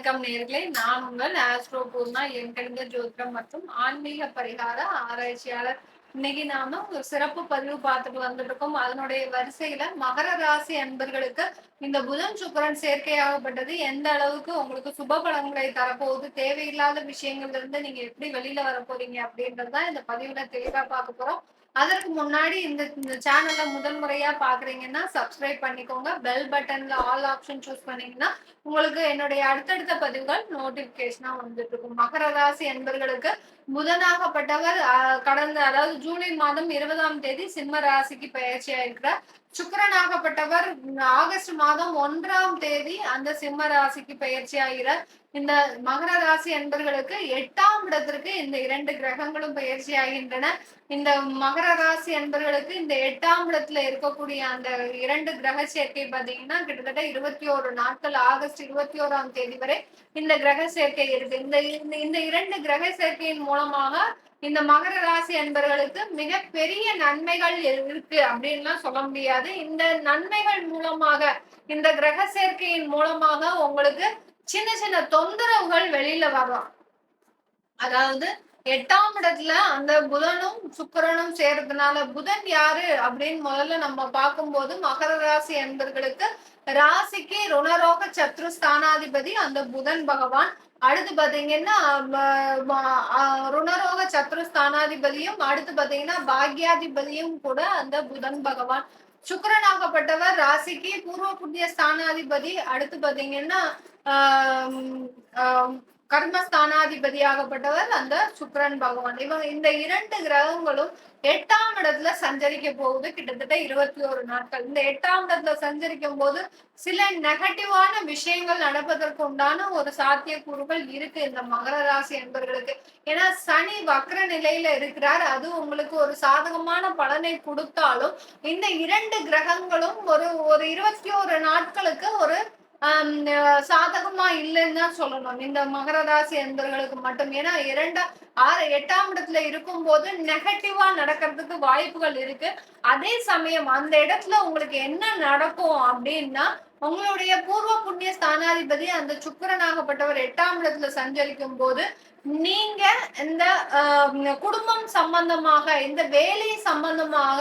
வணக்கம் நேயர்களே! நான் உங்கள் ஆஸ்ட்ரோ பூர்ணா எண்கணித ஜோதிடம் மற்றும் ஆன்மீக பரிகார ஆராய்ச்சியாளர். இன்னைக்கு நாம ஒரு சிறப்பு பதிவு பார்த்துட்டு வந்துட்டுருக்கோம். அதனுடைய வரிசையில மகர ராசி அன்பர்களுக்கு இந்த புதன், சுக்கிரன் சேர்க்கையாகப்பட்டது எந்த அளவுக்கு உங்களுக்கு சுப பலன்களை தரப்போகுது, தேவையில்லாத விஷயங்கள்ல இருந்து நீங்க எப்படி வெளியில வரப்போறீங்க அப்படின்றது தான் இந்த பதிவுல தெளிவா பார்க்க போறோம். அதற்கு முன்னாடி இந்த இந்த சேனல முதல் முறையா பார்க்குறீங்கன்னா, சப்ஸ்கிரைப் பண்ணிக்கோங்க. பெல் பட்டன்ல ஆல் ஆப்ஷன் சூஸ் பண்ணீங்கன்னா உங்களுக்கு என்னுடைய அடுத்தடுத்த பதிவுகள் நோட்டிபிகேஷனா வந்துட்டு இருக்கும். மகர ராசி என்பர்களுக்கு புதனாகப்பட்டவர் கடந்த அதாவது ஜூலை மாதம் 20ஆம் தேதி சிம்ம ராசிக்கு பெயர்ச்சி ஆயிருக்கிறார். சுக்கிரனாகப்பட்டவர் ஆகஸ்ட் மாதம் 1ஆம் தேதி அந்த சிம்ம ராசிக்கு பெயர்ச்சி ஆகிறார். இந்த மகர ராசி என்பர்களுக்கு 8ஆம் இடத்திற்கு இந்த 2 கிரகங்களும் பெயர்ச்சி ஆகின்றன. இந்த மகர ராசி அன்பர்களுக்கு இந்த 8ஆம் இடத்துல இருக்கக்கூடிய அந்த 2 கிரக சேர்க்கை பார்த்தீங்கன்னா, கிட்டத்தட்ட 21 நாட்கள் ஆகஸ்ட் 21ஆம் தேதி வரை இந்த கிரக சேர்க்கை இருக்கு. இந்த இந்த இந்த 2 கிரக சேர்க்கையின் மூலமாக இந்த மகர ராசி அன்பர்களுக்கு மிகப்பெரிய நன்மைகள் இருக்கு அப்படின்லாம் சொல்ல முடியாது. இந்த நன்மைகள் மூலமாக இந்த கிரக சேர்க்கையின் மூலமாக உங்களுக்கு சின்ன சின்ன தொந்தரவுகள் வெளியில வரலாம். அதாவது 8ஆம் இடத்துல அந்த புதனும் சுக்கிரனும் சேர்றதுனால புதன் யாரு அப்படின்னு முதல்ல நம்ம பார்க்கும்போது மகர ராசி அன்பர்களுக்கு ராசிக்கு ருணரோக சத்ரு ஸ்தானாதிபதி அந்த புதன் பகவான். அடுத்து பாத்தீங்கன்னா ருணரோக சத்ரு ஸ்தானாதிபதியும் அடுத்து பாத்தீங்கன்னா பாக்யாதிபதியும் கூட அந்த புதன் பகவான். சுக்கிரனாகப்பட்டவர் ராசிக்கு பூர்வ புண்ணிய ஸ்தானாதிபதி. அடுத்து பாத்தீங்கன்னா ஆஹ் கர்மஸ்தானாதிபதியாகப்பட்டவர் அந்த சுக்கிரன் பகவான். இவங்க இந்த 2 கிரகங்களும் 8ஆம் இடத்துல சஞ்சரிக்க போகுது கிட்டத்தட்ட 21 நாட்கள். இந்த 8ஆம் இடத்துல சஞ்சரிக்கும் போது சில நெகட்டிவான விஷயங்கள் நடப்பதற்கு உண்டான ஒரு சாத்தியக்கூறுகள் இருக்கு இந்த மகர ராசி என்பவர்களுக்கு. ஏன்னா சனி வக்ர நிலையில இருக்கிறார். அது உங்களுக்கு ஒரு சாதகமான பலனை கொடுத்தாலும் இந்த 2 கிரகங்களும் ஒரு ஒரு 21 நாட்களுக்கு ஒரு சாதகமா இல்லைன்னு தான் சொல்லணும் இந்த மகர ராசி அன்பர்களுக்கு மட்டும். ஏன்னா 8ஆம் இடத்துல இருக்கும் போது நெகட்டிவா நடக்கிறதுக்கு வாய்ப்புகள் இருக்கு. அதே சமயம் அந்த இடத்துல உங்களுக்கு என்ன நடக்கும் அப்படின்னா, உங்களுடைய பூர்வ புண்ணிய ஸ்தானாதிபதி அந்த சுக்கிரனாகப்பட்டவர் 8ஆம் இடத்துல சஞ்சரிக்கும் போது நீங்க இந்த குடும்பம் சம்பந்தமாக இந்த வேலை சம்பந்தமாக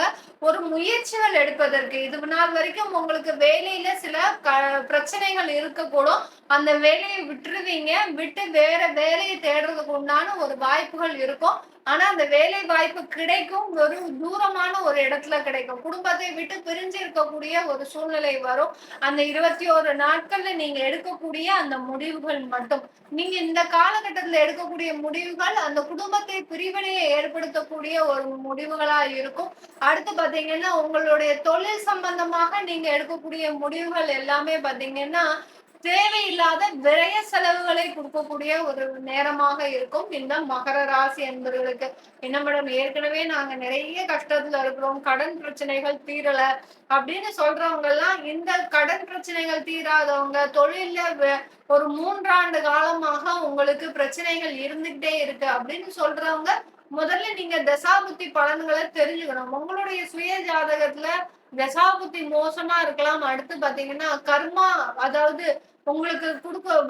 ஒரு முயற்சிகள் எடுப்பதற்கு இது நாள் வரைக்கும் உங்களுக்கு வேலையில சில பிரச்சனைகள் இருக்கக்கூடும். அந்த வேலையை விட்டுருவீங்க. விட்டு வேற வேலையை தேடுறதுக்கு உண்டான ஒரு வாய்ப்புகள் இருக்கும். ஆனா அந்த வேலை வாய்ப்பு கிடைக்கும். ஒரு தூரமான ஒரு இடத்துல கிடைக்கும். குடும்பத்தை விட்டு பிரிஞ்சு இருக்கக்கூடிய ஒரு சூழ்நிலை வரும். அந்த 21 நாட்கள்ல நீங்க எடுக்கக்கூடிய அந்த முடிவுகள் மட்டும் நீங்க இந்த காலகட்டத்துல எடுக்கக்கூடிய முடிவுகள் அந்த குடும்பத்தை பிரிவினையை ஏற்படுத்தக்கூடிய ஒரு முடிவுகளா இருக்கும். அடுத்து பாத்தீங்கன்னா உங்களுடைய தொழில் சம்பந்தமாக நீங்க எடுக்கக்கூடிய முடிவுகள் எல்லாமே பாத்தீங்கன்னா தேவையில்லாத விரய செலவுகளை கொடுக்கக்கூடிய ஒரு நேரமாக இருக்கும் இந்த மகர ராசி என்பவர்களுக்கு. என்ன மேடம், ஏற்கனவே நாங்க நிறைய கஷ்டத்துல இருக்கிறோம், கடன் பிரச்சனைகள் தீரல அப்படின்னு சொல்றவங்க எல்லாம், இந்த கடன் பிரச்சனைகள் தீராதவங்க, தொழில்ல ஒரு 3 ஆண்டு காலமாக உங்களுக்கு பிரச்சனைகள் இருந்துகிட்டே இருக்கு அப்படின்னு சொல்றவங்க, முதல்ல நீங்க தசாபுத்தி பலன்களை தெரிஞ்சுக்கணும். உங்களுடைய சுய ஜாதகத்துல தசாபுத்தி மோசமா இருக்கலாம். அடுத்து பாத்தீங்கன்னா கர்மா, அதாவது உங்களுக்கு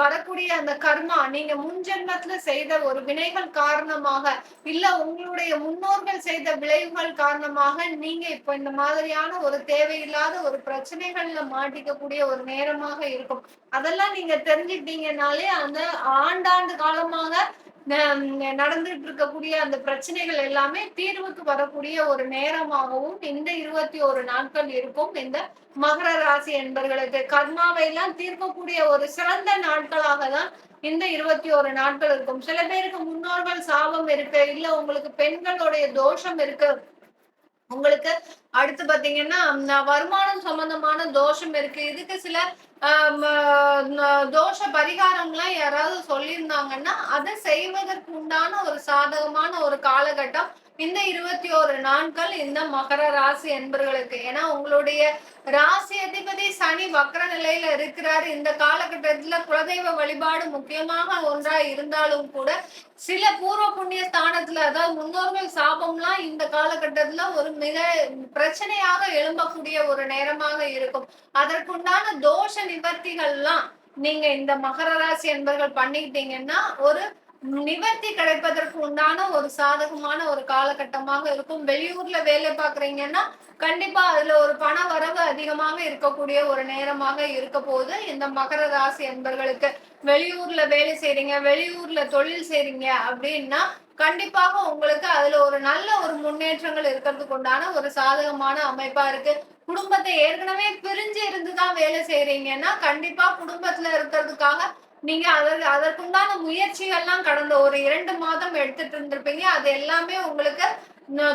வரக்கூடிய அந்த கர்மா நீங்க முன் ஜென்மத்துல செய்த ஒரு வினைகள் காரணமாக இல்ல உங்களுடைய முன்னோர்கள் செய்த விளைவுகள் காரணமாக நீங்க இப்ப இந்த மாதிரியான ஒரு தேவையில்லாத ஒரு பிரச்சனைகள்ல மாட்டிக்கக்கூடிய ஒரு நேரமாக இருக்கும். அதெல்லாம் நீங்க தெரிஞ்சுக்கிட்டீங்கனாலே அந்த ஆண்டாண்டு காலமாக நடந்துட்டு இருக்கக்கூடிய அந்த பிரச்சனைகள் எல்லாமே தீர்வுக்கு வரக்கூடிய ஒரு நேரமாகவும் இந்த 21 நாட்கள் இருக்கும் இந்த மகர ராசி என்பர்களுக்கு. கர்மாவை எல்லாம் தீர்க்கக்கூடிய ஒரு சிறந்த நாட்களாக தான் இந்த 21 நாட்கள் இருக்கும். சில பேருக்கு முன்னோர்கள் சாபம் இருக்கு, இல்ல உங்களுக்கு பெண்களுடைய தோஷம் இருக்கு, உங்களுக்கு அடுத்து பாத்தீங்கன்னா வருமானம் சம்பந்தமான தோஷம் இருக்கு. இதுக்கு சில தோஷ பரிகாரம்லாம் யாராவது சொல்லியிருந்தாங்கன்னா அதை செய்வதற்கு உண்டான ஒரு சாதகமான ஒரு காலகட்டம் இந்த 21 நாட்கள் இந்த மகர ராசி என்பர்களுக்கு. ஏன்னா உங்களுடைய ராசி அதிபதி சனி வக்ர நிலையில இருக்கிறாரு. இந்த காலகட்டத்துல குலதெய்வ வழிபாடு முக்கியமாக ஒன்றா இருந்தாலும் கூட சில பூர்வ புண்ணிய ஸ்தானத்துல அதாவது முன்னோர்கள் சாபம்லாம் இந்த காலகட்டத்துல ஒரு மிக பிரச்சனையாக எழும்பக்கூடிய ஒரு நேரமாக இருக்கும். அதற்குண்டான தோஷ நிவர்த்திகள்லாம் நீங்க இந்த மகர ராசி என்பர்கள் பண்ணிக்கிட்டீங்கன்னா ஒரு நிவர்த்தி கிடைப்பதற்கு உண்டான ஒரு சாதகமான ஒரு காலகட்டமாக இருக்கும். வெளியூர்ல வேலை பார்க்குறீங்கன்னா கண்டிப்பா அதுல ஒரு பண வரவு அதிகமாக இருக்கக்கூடிய ஒரு நேரமாக இருக்க போது இந்த மகர ராசி என்பர்களுக்கு. வெளியூர்ல வேலை செய்றீங்க, வெளியூர்ல தொழில் செய்றீங்க அப்படின்னா கண்டிப்பாக உங்களுக்கு அதுல ஒரு நல்ல ஒரு முன்னேற்றங்கள் இருக்கிறதுக்கு உண்டான ஒரு சாதகமான அமைப்பா இருக்கு. குடும்பத்தை ஏற்கனவே பிரிஞ்சு இருந்துதான் வேலை செய்றீங்கன்னா கண்டிப்பா குடும்பத்துல இருக்கிறதுக்காக நீங்க அதற்குண்டான முயற்சிகள்லாம் கடந்த ஒரு 2 மாதம் எடுத்துட்டு இருந்திருப்பீங்க. அது எல்லாமே உங்களுக்கு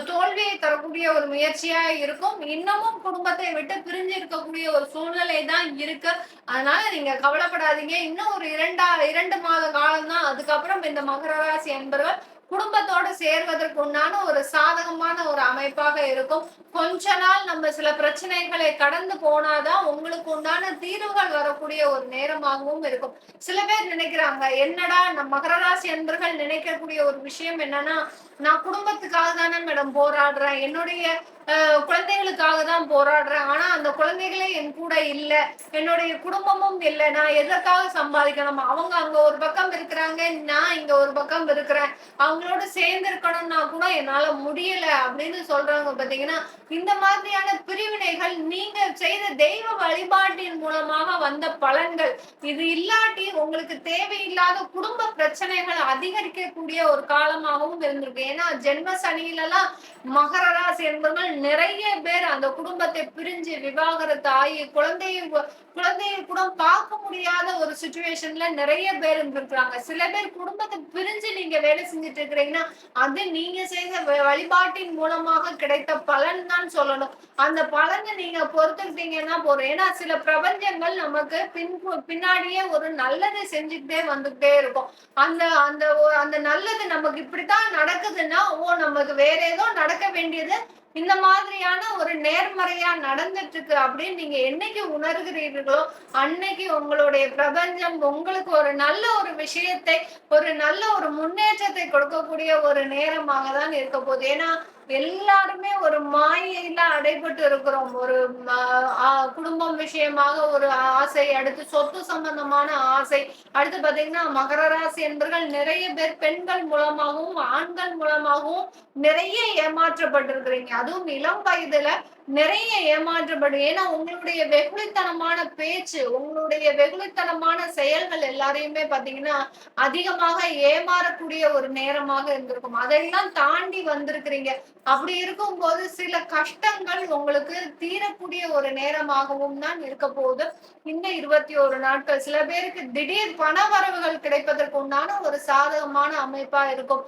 தோல்வியை தரக்கூடிய ஒரு முயற்சியா இருக்கும். இன்னமும் குடும்பத்தை விட்டு பிரிஞ்சு இருக்கக்கூடிய ஒரு சூழ்நிலை தான் இருக்கு. அதனால நீங்க கவலைப்படாதீங்க. இன்னும் ஒரு 2 மாத காலம் தான். அதுக்கப்புறம் இந்த மகர ராசி என்பவர்கள் குடும்பத்தோட சேர்வதற்கு உண்டான ஒரு சாதகமான ஒரு அமைப்பாக இருக்கும். கொஞ்ச நாள் நம்ம சில பிரச்சனைகளை கடந்து போனாதான் உங்களுக்கு உண்டான தீர்வுகள் வரக்கூடிய ஒரு நேரமாகவும் இருக்கும். சில பேர் நினைக்கிறாங்க, என்னடா நம்ம மகர ராசி அன்பர்கள் நினைக்கக்கூடிய ஒரு விஷயம் என்னன்னா, நான் குடும்பத்துக்காக தானே மேடம் போராடுறேன். என்னுடைய குழந்தைகளுக்காக தான் போராடுறேன். ஆனா அந்த குழந்தைகளே என் கூட இல்ல. என்னுடைய குடும்பமும் இல்ல. நான் எதற்காக சம்பாதிக்கணும்? அவங்க அங்க ஒரு பக்கம் இருக்கிறாங்க. நான் இங்க ஒரு பக்கம் இருக்கிறேன். அவங்களோட சேர்ந்து இருக்கணும்னா கூட என்னால முடியல அப்படின்னு சொல்றவங்க பாத்தீங்கன்னா, இந்த மாதிரியான பிரிவினைகள் நீங்க செய்த தெய்வ வழிபாட்டின் மூலமாக வந்த பலன்கள். இது இல்லாட்டி உங்களுக்கு தேவையில்லாத குடும்ப பிரச்சனைகள் அதிகரிக்கக்கூடிய ஒரு காலமாகவும் இருந்திருக்கு. ஏன்னா ஜென்ம சனியிலலாம் மகர ராசி என்பவர்கள் நிறைய பேர் அந்த குடும்பத்தை பிரிஞ்சு விவாகரத்து ஆகி குழந்தையை கூட பார்க்க முடியாத ஒரு சுச்சுவேஷன்ல நிறைய பேர் இருந்திருக்கிறாங்க. சில பேர் குடும்பத்தை பிரிஞ்சு நீங்க வேலை செஞ்சுட்டு இருக்கிறீங்கன்னா அது நீங்க செய்த வழிபாட்டின் மூலமாக கிடைத்த பலன் தான் சொல்லணும். அந்த பலனை நீங்க பொறுத்துக்கிட்டீங்கன்னா போதும். ஏன்னா சில பிரபஞ்சங்கள் நமக்கு பின்னாடியே ஒரு நல்லதை செஞ்சுக்கிட்டே வந்துகிட்டே இருக்கும். அந்த அந்த அந்த நல்லது நமக்கு இப்படித்தான் நடக்குதுன்னா நமக்கு வேற ஏதோ நடக்க வேண்டியது இந்த மாதிரியான ஒரு நேர்மறையா நடந்துட்டு இருக்கு அப்படின்னு நீங்க என்னைக்கு உணர்கிறீர்களோ அன்னைக்கு உங்களுடைய பிரபஞ்சம் உங்களுக்கு ஒரு நல்ல ஒரு விஷயத்தை, ஒரு நல்ல ஒரு முன்னேற்றத்தை கொடுக்கக்கூடிய ஒரு நேரமாக தான் இருக்க போகுது. ஏன்னா எல்லாருமே ஒரு மாயையில அடைபட்டு இருக்கிறோம். ஒரு குடும்பம் விஷயமாக ஒரு ஆசை, அடுத்து சொத்து சம்பந்தமான ஆசை, அடுத்து பாத்தீங்கன்னா மகர ராசி என்பர்கள் நிறைய பேர் பெண்கள் மூலமாகவும் ஆண்கள் மூலமாகவும் நிறைய ஏமாற்றப்பட்டிருக்கிறீங்க. அதுவும் இளம் வயதுல நிறைய ஏமாற்றப்படும். ஏன்னா உங்களுடைய வெகுளித்தனமான பேச்சு, உங்களுடைய வெகுளித்தனமான செயல்கள் எல்லாரையுமே பாத்தீங்கன்னா அதிகமாக ஏமாறக்கூடிய ஒரு நேரமாக இருந்திருக்கும். அதையெல்லாம் தாண்டி வந்திருக்கிறீங்க. அப்படி இருக்கும்போது சில கஷ்டங்கள் உங்களுக்கு தீரக்கூடிய ஒரு நேரமாகவும் தான் இருக்க போகுது இந்த 21 நாட்கள். சில பேருக்கு திடீர் பண வரவுகள் கிடைப்பதற்கு உண்டான ஒரு சாதகமான அமைப்பா இருக்கும்.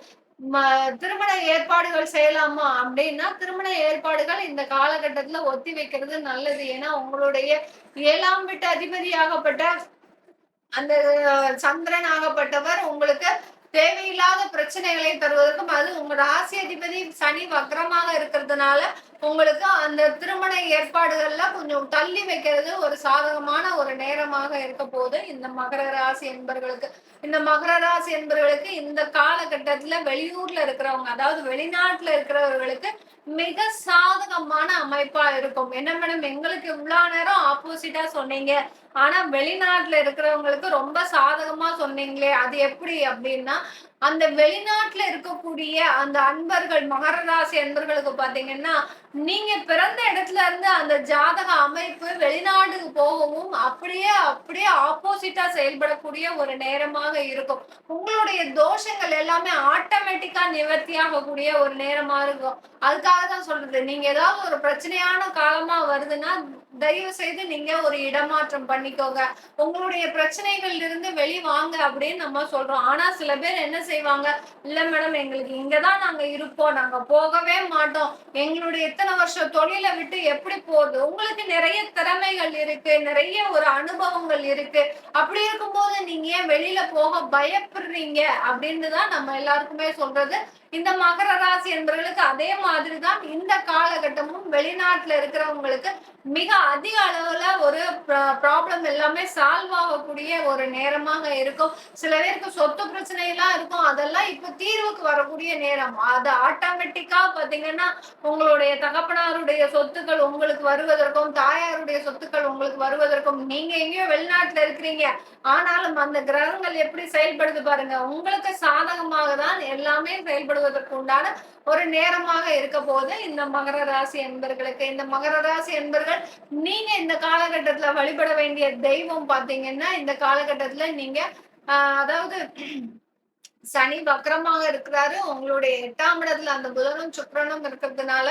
திருமண ஏற்பாடுகள் செய்யலாமா அப்படின்னா திருமண ஏற்பாடுகள் இந்த காலகட்டத்துல ஒத்தி வைக்கிறது நல்லது. ஏன்னா உங்களுடைய 7ஆம் வீட்டு அதிபதியாகப்பட்ட அந்த சந்திரன் ஆகப்பட்டவர் உங்களுக்கு தேவையில்லாத பிரச்சனைகளை தருவதற்கும், அது உங்க ராசி அதிபதி சனி வக்ரமாக இருக்கிறதுனால உங்களுக்கு அந்த திருமண ஏற்பாடுகள்ல கொஞ்சம் தள்ளி வைக்கிறது ஒரு சாதகமான ஒரு நேரமாக இருக்க போது இந்த மகர ராசி என்பர்களுக்கு. இந்த மகர ராசி என்பவர்களுக்கு இந்த காலகட்டத்துல வெளியூர்ல இருக்கிறவங்க, அதாவது வெளிநாட்டுல இருக்கிறவர்களுக்கு மிக சாதகமான அமைப்பா இருக்கும். என்ன மேடம் எங்களுக்கு இவ்வளவு நேரம் ஆப்போசிட்டா சொன்னீங்க, ஆனா வெளிநாட்டுல இருக்கிறவங்களுக்கு ரொம்ப சாதகமா சொன்னீங்களே அது எப்படி அப்படின்னா, அந்த வெளிநாட்டுல இருக்கக்கூடிய அந்த அன்பர்கள் மகர ராசி அன்பர்களுக்கு பாத்தீங்கன்னா நீங்க பிறந்த இடத்துல இருந்து அந்த ஜாதக அமைப்பு வெளிநாட்டுக்கு போகவும் அப்படியே அப்படியே ஆப்போசிட்டா செயல்படக்கூடிய ஒரு நேரமாக இருக்கும். உங்களுடைய தோஷங்கள் எல்லாமே ஆட்டோமேட்டிக்கா நிவர்த்தி ஆகக்கூடிய ஒரு நேரமா இருக்கும். அதுக்காக தான் சொல்றது, நீங்க ஏதாவது ஒரு பிரச்சனையான காலமா வருதுன்னா தயவு செய்து நீங்க ஒரு இடமாற்றம் பண்ணிக்கோங்க. உங்களுடைய பிரச்சனைகள்ல இருந்து வெளிவாங்க அப்படின்னு நம்ம சொல்றோம். ஆனா சில பேர் என்ன செய்வாங்க, இல்ல மேடம் எங்களுக்கு இங்கதான் நாங்க இருப்போம், நாங்க போகவே மாட்டோம், எங்களுடைய இத்தனை வருஷம் தொழிலை விட்டு எப்படி போகுது. உங்களுக்கு நிறைய திறமைகள் இருக்கு, நிறைய ஒரு அனுபவங்கள் இருக்கு. அப்படி இருக்கும்போது நீங்க ஏன் வெளியில போக பயப்படுறீங்க அப்படின்னு தான் நம்ம எல்லாருக்குமே சொல்றது. இந்த மகர ராசி என்பவர்களுக்கு அதே மாதிரிதான் இந்த காலகட்டமும் வெளிநாட்டுல இருக்கிறவங்களுக்கு மிக அதிக அளவுல ஒரு ப்ராப்ளம் எல்லாமே சால்வ் ஆகக்கூடிய ஒரு நேரமாக இருக்கும். சில பேருக்கு சொத்து பிரச்சனை எல்லாம் இருக்கும். அதெல்லாம் இப்ப தீர்வுக்கு வரக்கூடிய நேரம். அது ஆட்டோமேட்டிக்கா பாத்தீங்கன்னா உங்களுடைய தகப்பனாருடைய சொத்துக்கள் உங்களுக்கு வருவதற்கும், தாயாருடைய சொத்துக்கள் உங்களுக்கு வருவதற்கும், நீங்க எங்கேயோ வெளிநாட்டுல இருக்கிறீங்க. ஆனாலும் அந்த கிரகங்கள் எப்படி செயல்படுது பாருங்க. உங்களுக்கு சாதகமாக தான் எல்லாமே செயல்படுவதற்கு உண்டான ஒரு நேரமாக இருக்க போது இந்த மகர ராசி என்பர்களுக்கு. இந்த மகர ராசி என்பர்கள் நீங்க இந்த காலகட்டத்துல வழிபட வேண்டிய தெய்வம் பாத்தீங்கன்னா, இந்த காலகட்டத்துல நீங்க அதாவது சனி வக்ரமாக இருக்கிறாரு. உங்களுடைய 8ஆம் இடத்துல அந்த புதனும், சுக்கிரனும் இருக்கிறதுனால,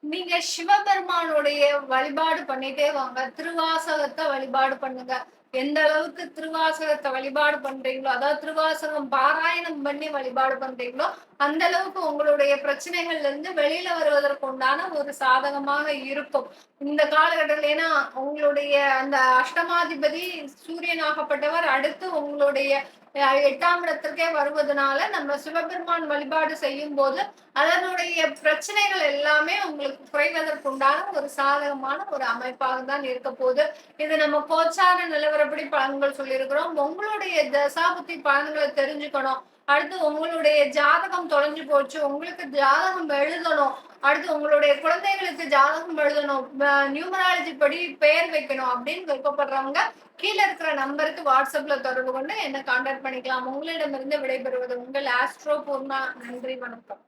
நீங்க சிவபெருமானுடைய வழிபாடு பண்ணிட்டே வாங்க. திருவாசகத்த வழிபாடு பண்ணுங்க. எந்த அளவுக்கு திருவாசகத்த வழிபாடு பண்றீங்களோ, அதாவது திருவாசகம் பாராயணம் பண்ணி வழிபாடு பண்றீங்களோ, அந்த அளவுக்கு உங்களுடைய பிரச்சனைகள்ல இருந்து வெளியில வருவதற்கு உண்டான ஒரு சாதகமாக இருக்கும். இந்த காலகட்டத்துல ஏன்னா, உங்களுடைய அந்த அஷ்டமாதிபதி சூரியனாகப்பட்டவர் அடுத்து உங்களுடைய 8ஆம் இடத்திற்கே வருவதனால நம்ம சிவபெருமான் வழிபாடு செய்யும் போது அதனுடைய பிரச்சனைகள் எல்லாமே உங்களுக்கு குறைவதற்குண்டான ஒரு சாதகமான ஒரு அமைப்பாக தான் இருக்க போகுது. இது நம்ம கோச்சார நிலவரப்படி பலன்கள் சொல்லியிருக்கிறோம். உங்களுடைய தசாபுத்தி பலன்களை தெரிஞ்சுக்கணும். அடுத்து உங்களுடைய ஜாதகம் தொலைஞ்சு போச்சு, உங்களுக்கு ஜாதகம் எழுதணும். அடுத்து உங்களுடைய குழந்தைகளுக்கு ஜாதகம் எழுதணும், நியூமராலஜி படி பெயர் வைக்கணும் அப்படின்னு விருப்பப்படுறவங்க கீழ இருக்கிற நம்பருக்கு வாட்ஸ்அப்ல தொடர்பு கொண்டு என்ன கான்டாக்ட் பண்ணிக்கலாம். உங்களிடமிருந்து விடைபெறுவது உங்கள் ஆஸ்ட்ரோ பூர்ணா. நன்றி, வணக்கம்.